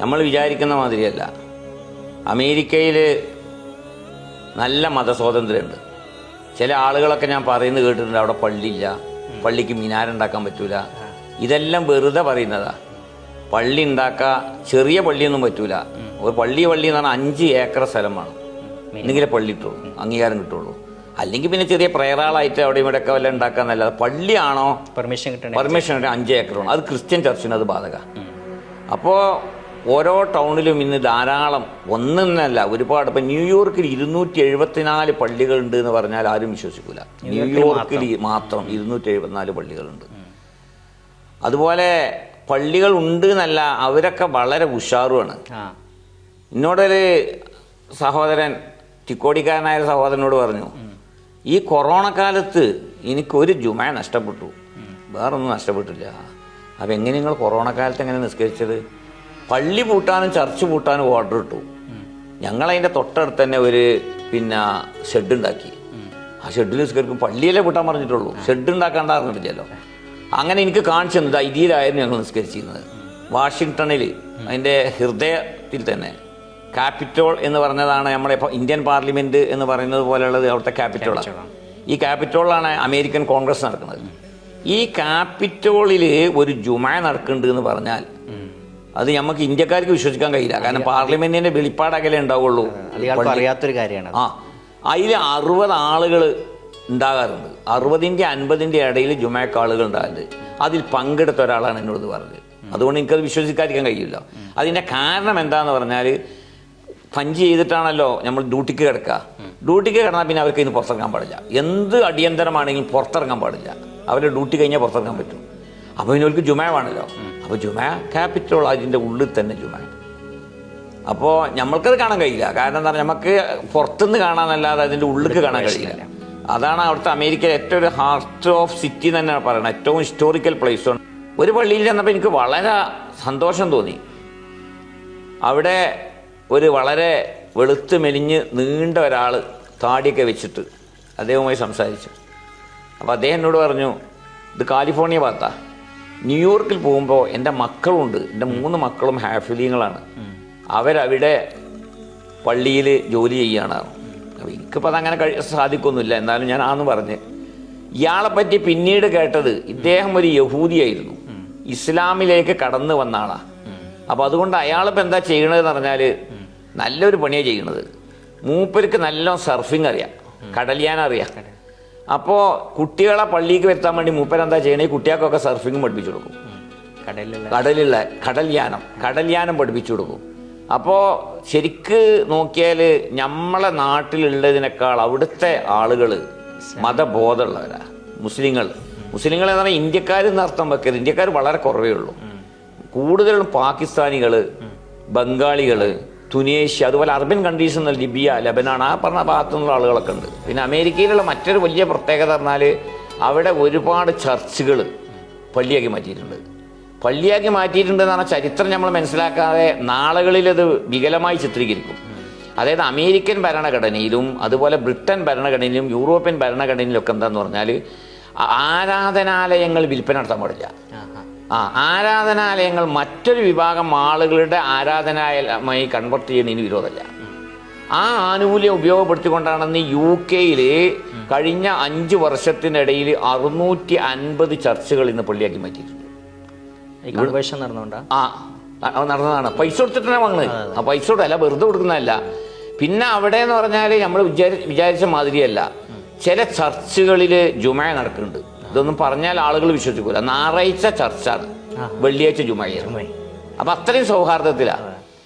നമ്മൾ വിചാരിക്കുന്ന മാതിരിയല്ല. അമേരിക്കയിൽ നല്ല മതസ്വാതന്ത്ര്യമുണ്ട്. ചില ആളുകളൊക്കെ ഞാൻ പറയുന്നത് കേട്ടിട്ടുണ്ട്, അവിടെ പള്ളിയില്ല, പള്ളിക്ക് മിനാരുണ്ടാക്കാൻ പറ്റൂല. ഇതെല്ലാം വെറുതെ പറയുന്നതാ. പള്ളി ഉണ്ടാക്കുക, ചെറിയ പള്ളിയൊന്നും പറ്റൂല. ഒരു പള്ളി എന്ന് പറഞ്ഞാൽ 5 ഏക്കർ സ്ഥലം വേണം, എന്നെങ്കിലേ പള്ളി കിട്ടുള്ളൂ, അംഗീകാരം കിട്ടുള്ളൂ. അല്ലെങ്കിൽ പിന്നെ ചെറിയ പ്രയറാളായിട്ട് അവിടെ ഇവിടെയൊക്കെ വല്ല ഉണ്ടാക്കാന്നല്ലാതെ പള്ളിയാണോ പെർമിഷൻ കിട്ടണം 5 ഏക്കർ വേണം. അത് ക്രിസ്ത്യൻ ചർച്ചിന് അത് ബാധക. അപ്പോൾ ഓരോ ടൗണിലും ഇന്ന് ധാരാളം, ഒന്നല്ല ഒരുപാട്. ഇപ്പം ന്യൂയോർക്കിൽ 274 പള്ളികളുണ്ട് എന്ന് പറഞ്ഞാൽ ആരും വിശ്വസിക്കൂല. ന്യൂയോർക്കിൽ മാത്രം 274 പള്ളികളുണ്ട്. അതുപോലെ പള്ളികൾ ഉണ്ട് എന്നല്ല, അവരൊക്കെ വളരെ ഉഷാറുമാണ്. എന്നോടൊരു സഹോദരൻ, തിക്കോടിക്കാരനായ സഹോദരനോട് പറഞ്ഞു, ഈ കൊറോണ കാലത്ത് എനിക്കൊരു ജുമ നഷ്ടപ്പെട്ടു, വേറൊന്നും നഷ്ടപ്പെട്ടില്ല. അപ്പം എങ്ങനെ നിങ്ങൾ കൊറോണ കാലത്ത് എങ്ങനെ നിസ്കരിച്ചത്? പള്ളി പൂട്ടാനും ചർച്ച് പൂട്ടാനും ഓർഡർ ഇട്ടു. ഞങ്ങളതിൻ്റെ തൊട്ടടുത്ത് തന്നെ ഒരു ഷെഡ് ഉണ്ടാക്കി. ആ ഷെഡിൽ നിസ്കരിക്കും. പള്ളിയിലേ പൂട്ടാൻ പറഞ്ഞിട്ടുള്ളൂ, ഷെഡ് ഉണ്ടാക്കാണ്ട് അറിഞ്ഞിട്ടില്ലല്ലോ. അങ്ങനെ എനിക്ക് കാണിച്ചു തന്നത് ധൈര്യമായിരുന്നു ഞങ്ങൾ നിസ്കരിച്ചിരുന്നത്. വാഷിങ്ടണിൽ അതിൻ്റെ ഹൃദയത്തിൽ തന്നെ ക്യാപിറ്റോൾ എന്ന് പറഞ്ഞതാണ് നമ്മുടെ ഇന്ത്യൻ പാർലമെൻറ്റ് എന്ന് പറയുന്നത് പോലെയുള്ളത് അവിടുത്തെ ക്യാപിറ്റോളാണ്. ഈ ക്യാപിറ്റോളിലാണ് അമേരിക്കൻ കോൺഗ്രസ് നടക്കുന്നത്. ഈ ക്യാപിറ്റോളിൽ ഒരു ജുമ നടക്കുന്നുണ്ട് എന്ന് പറഞ്ഞാൽ അത് നമുക്ക് ഇന്ത്യക്കാർക്ക് വിശ്വസിക്കാൻ കഴിയില്ല. കാരണം പാർലമെന്റിന്റെ വെളിപ്പാടകലേ ഉണ്ടാവുള്ളൂ. അറിയാത്തൊരു കാര്യമാണ്. അതിൽ 60 ആളുകൾ ഉണ്ടാകാറുണ്ട്. 60ന്റെ 50ന്റെ ഇടയിൽ ജുമയ്ക്ക് ആളുകൾ ഉണ്ടാകുന്നത്. അതിൽ പങ്കെടുത്ത ഒരാളാണ് എന്നോട് പറഞ്ഞത്. അതുകൊണ്ട് എനിക്കത് വിശ്വസിക്കാതിരിക്കാൻ കഴിയില്ല. അതിന്റെ കാരണം എന്താന്ന് പറഞ്ഞാൽ, പഞ്ച് ചെയ്തിട്ടാണല്ലോ നമ്മൾ ഡ്യൂട്ടിക്ക് കിടക്കുക. ഡ്യൂട്ടിക്ക് കിടന്നാൽ പിന്നെ അവർക്ക് ഇന്ന് പുറത്തിറങ്ങാൻ പാടില്ല. എന്ത് അടിയന്തരമാണെങ്കിലും പുറത്തിറങ്ങാൻ പാടില്ല. അവരുടെ ഡ്യൂട്ടി കഴിഞ്ഞാൽ പുറത്തിറങ്ങാൻ പറ്റും. അപ്പോൾ പിന്നെ അവർക്ക് ജുമയാണല്ലോ. അപ്പോൾ ജുമ ക്യാപിറ്റൽ, അതിൻ്റെ ഉള്ളിൽ തന്നെ ജുമ. അപ്പോൾ നമ്മൾക്കത് കാണാൻ കഴിയില്ല. കാരണം എന്താ പറയുക, നമുക്ക് പുറത്തുനിന്ന് കാണാനല്ലാതെ അതിൻ്റെ ഉള്ളിലേക്ക് കാണാൻ കഴിയില്ല. അതാണ് അവിടുത്തെ അമേരിക്കയിലെ ഏറ്റവും ഒരു ഹാർട്ട് ഓഫ് സിറ്റി തന്നെ പറയണം, ഏറ്റവും ഹിസ്റ്റോറിക്കൽ പ്ലേസാണ്. ഒരു പള്ളിയിൽ ചെന്നപ്പോൾ എനിക്ക് വളരെ സന്തോഷം തോന്നി. അവിടെ ഒരു വളരെ വെളുത്ത് മെലിഞ്ഞ് നീണ്ട ഒരാൾ താടിയൊക്കെ വെച്ചിട്ട് അദ്ദേഹവുമായി സംസാരിച്ചു. അപ്പോൾ അദ്ദേഹം എന്നോട് പറഞ്ഞു, ഇത് കാലിഫോർണിയ ഭാഗത്താണ്. ന്യൂയോർക്കിൽ പോകുമ്പോൾ എൻ്റെ മക്കളുണ്ട്, എൻ്റെ 3 മക്കളും ഹാഫിലിങ്ങളാണ്. അവരവിടെ പള്ളിയിൽ ജോലി ചെയ്യുകയാണ്. അപ്പോൾ എനിക്കിപ്പോൾ അതങ്ങനെ സാധിക്കൊന്നുമില്ല. എന്നാലും ഞാൻ ആന്ന് പറഞ്ഞ്, ഇയാളെപ്പറ്റി പിന്നീട് കേട്ടത് ഇദ്ദേഹം ഒരു യഹൂദിയായിരുന്നു, ഇസ്ലാമിലേക്ക് കടന്നു വന്ന ആളാണ്. അപ്പോൾ അതുകൊണ്ട് അയാളിപ്പോൾ എന്താ ചെയ്യണതെന്ന് പറഞ്ഞാൽ നല്ലൊരു പണിയാണ് ചെയ്യണത്. മൂപ്പർക്ക് നല്ല സർഫിങ് അറിയാം, കടലിയാനറിയാം. അപ്പോൾ കുട്ടികളെ പള്ളിക്ക് വരുത്താൻ വേണ്ടി മൂപ്പരെന്താ ചെയ്യണേ, കുട്ടികൾക്കൊക്കെ സർഫിങ് പഠിപ്പിച്ചു കൊടുക്കും. കടലിലുള്ള കടൽയാനം പഠിപ്പിച്ചു കൊടുക്കും. അപ്പോൾ ശരിക്ക് നോക്കിയാൽ നമ്മളെ നാട്ടിലുള്ളതിനേക്കാൾ അവിടുത്തെ ആളുകൾ മതബോധമുള്ളവരാ. മുസ്ലിങ്ങൾ എന്ന് പറഞ്ഞാൽ ഇന്ത്യക്കാരെന്ന് അർത്ഥം വെക്കരുത്. ഇന്ത്യക്കാർ വളരെ കുറവേ ഉള്ളൂ. കൂടുതലും പാകിസ്ഥാനികൾ, ബംഗാളികൾ, തുനേഷ്യ, അതുപോലെ അറബൻ കൺട്രീസ് എന്ന ലിബിയ, ലബനാൻ, ആ പറഞ്ഞ ഭാഗത്തു നിന്നുള്ള ആളുകളൊക്കെ ഉണ്ട്. പിന്നെ അമേരിക്കയിലുള്ള മറ്റൊരു വലിയ പ്രത്യേകത പറഞ്ഞാൽ അവിടെ ഒരുപാട് ചർച്ചുകൾ പള്ളിയാക്കി മാറ്റിയിട്ടുണ്ട്. പള്ളിയാക്കി മാറ്റിയിട്ടുണ്ടെന്ന് പറഞ്ഞാൽ ചരിത്രം നമ്മൾ മനസ്സിലാക്കാതെ നാളുകളിലത് വികലമായി ചിത്രീകരിക്കും. അതായത് അമേരിക്കൻ ഭരണഘടനയിലും അതുപോലെ ബ്രിട്ടൻ ഭരണഘടനയിലും യൂറോപ്യൻ ഭരണഘടനയിലൊക്കെ എന്താന്ന് പറഞ്ഞാൽ ആരാധനാലയങ്ങൾ വിൽപ്പന നടത്താൻ പാടില്ല. ആരാധനാലയങ്ങൾ മറ്റൊരു വിഭാഗം ആളുകളുടെ ആരാധനാലയമായി കൺവെർട്ട് ചെയ്യുന്നതിന് വിരോധമല്ല. ആ ആനുകൂല്യം ഉപയോഗപ്പെടുത്തിക്കൊണ്ടാണെന്ന് UK കഴിഞ്ഞ 5 വർഷത്തിനിടയിൽ 650 ചർച്ചുകൾ ഇന്ന് പള്ളിയാക്കി മാറ്റിയിട്ടുണ്ട്. നടന്നതാണ്. പൈസ കൊടുത്തിട്ടാണ് വാങ്ങുന്നത്. ആ പൈസ കൊടുത്തല്ല, വെറുതെ കൊടുക്കുന്നതല്ല. പിന്നെ അവിടെ എന്ന് പറഞ്ഞാൽ നമ്മൾ വിചാരിച്ച മാതിരിയല്ല. ചില ചർച്ചുകളിൽ ജുമ നടക്കുന്നുണ്ട്. ഇതൊന്നും പറഞ്ഞാൽ ആളുകൾ വിശ്വസിക്കൂല. ഞായറാഴ്ച ചർച്ചാണ്, വെള്ളിയാഴ്ച ജുമയാണ്. അപ്പം അത്രയും സൗഹാർദ്ദത്തിലാണ്.